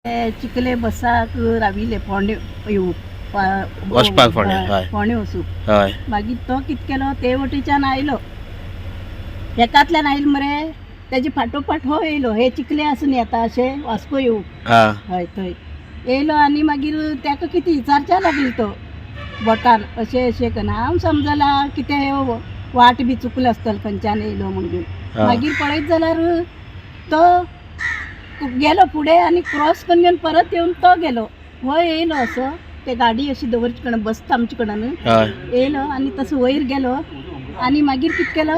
चिखले बसाक राविले फोंडे वचपाक फोंड्या, हय. फोंडे वचूंक हय मागीर तो कितें केलो ते वटेच्यान आयलो एकांतल्यान आयलो मरे तेजे फाटोफाट हो येयलो हे चिखले आसून येता अशें वास्को येवंक हा हय थंय येयलो आनी मागीर ताका कितें विचारच्या लागलो तो बोटान अशें अशें करून हांव समजला कितें हे वाट बी चुकलो आसतलो खंयच्यान येयलो म्हणून हा. मागीर पळयत जाल्यार तो गेलो फुडें आनी क्रॉस करून घेवन परत येवन तो गेलो हो येयलो असो ते गाडी अशी दवरचे कडेन बसता आमचे कडेन हय येयलो आनी तसो वयर गेलो आनी मागीर कितें केलो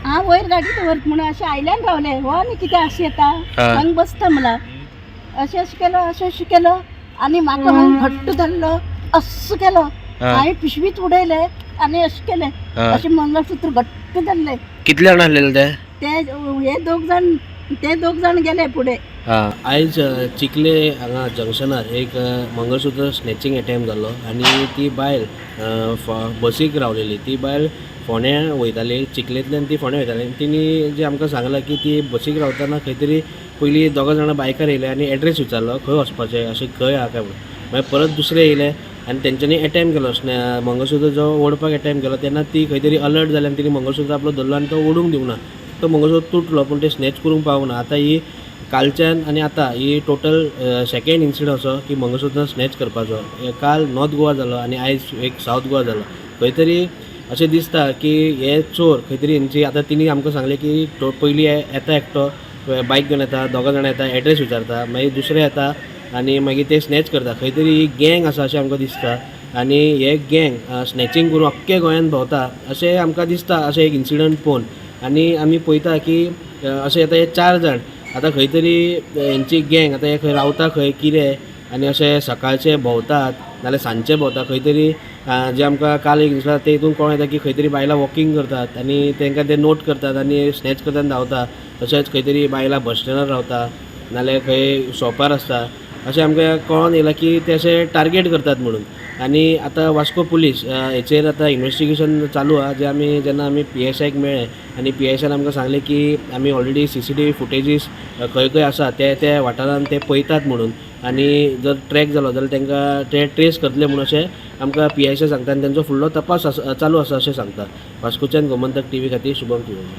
हांव वयर गाडी दवरत म्हणून अशें आयल्यान रावलें हो आनी कितें अशें येता हांगा बसता म्हणल्यार अशें अशें केलो आनी म्हाका हांगा घट्ट धरलो असो केलो हांवें पिशवीत उडयलें आनी अशें केलें अशें मंगळसूत्र घट्ट धरलें. कितले जाण आसलेले ते हे दोग जाण गेले फुडें. आयज चिखले हांगा जंक्शनार एक मंगळसूत्र स्नॅचिंग अटेम्प्ट जाल्लो आनी ती बायल बसीक रावलेली ती बायल फोंड्या वयताली चिखलेंतल्यान ती फोंड्या वयताली तिणी जे आमकां सांगलां की ती बसीक रावतना खंय तरी पयलीं दोगां जाणां बायकार येयले आनी एड्रेस विचारलो खंय वचपाचें अशें खंय आहा काय म्हणून मागीर परत दुसरे येयले आनी तेंच्यांनी अटेम्प्ट केलो मंगळसूत्र जो ओडपाक अटेम्प्ट केलो तेन्ना ती खंय तरी अलर्ट जाली आनी तिणी मंगळसूत्र आपलो धरलो आनी तो ओडूंक दिवना तो मंगळसूत्र तुटलो पूण ते स्नॅच करूंक पावना. आतां ही कालच्यान आनी आतां ही टोटल सेकेंड इन्सिडंट असो की मंगळसूत्र स्नॅच करपाचो काल नॉर्थ गोवा जालो आनी आयज एक सावथ गोवा जालो खंय तरी अशें दिसता की हे चोर खंय तरी हेंची आतां तिणी आमकां सांगलें की पयलीं येता एकटो बायक घेवन येता दोगां जाणां येता एड्रेस विचारता मागीर दुसरे येता आनी मागीर ते स्नॅच करता खंय तरी ही गँग आसा अशें आमकां दिसता आनी हे गँग स्नॅचिंग करून अख्खे गोंयान भोंवता अशें आमकां दिसता अशें एक इन्सिडंट पळोवन आनी आमी पळयता की अशें आतां हे 4 जाण आतां खंय तरी हेंची गँग आतां हे खंय रावता खंय कितें आनी अशें सकाळचे भोंवतात नाल्यार सांजचे भोंवता खंय तरी जे आमकां काल एक दिसता ते हितून कळून येता की खंय तरी बायलां वॉकिंग करतात आनी तांकां ते नोट करतात आनी स्नॅच करतना धांवता तशेंच खंय तरी बायलां बस स्टँडार रावता नाल्यार खंय शॉपार आसता अशें आमकां कळोन येयलां की ते अशें टार्गेट करतात म्हणून. आनी आतां वास्को पुलीस हेचेर आतां इन्वेस्टिगेशन चालू आहा जे जेन्ना आमी PSIक मेळ्ळे आनी PSIन आमकां सांगलें की आमी ऑलरेडी CCTV फुटेजीस खंय खंय आसा ते वाठारान ते पळयतात म्हणून आनी जर ट्रॅक जालो जाल्यार तांकां ते ट्रेस करतले म्हणून अशें आमकां PSI सांगता आनी तांचो फुडलो तपास चालू आसा अशें सांगता. वास्कोच्यान गोमंतक TV खातीर शुभम तिवारी.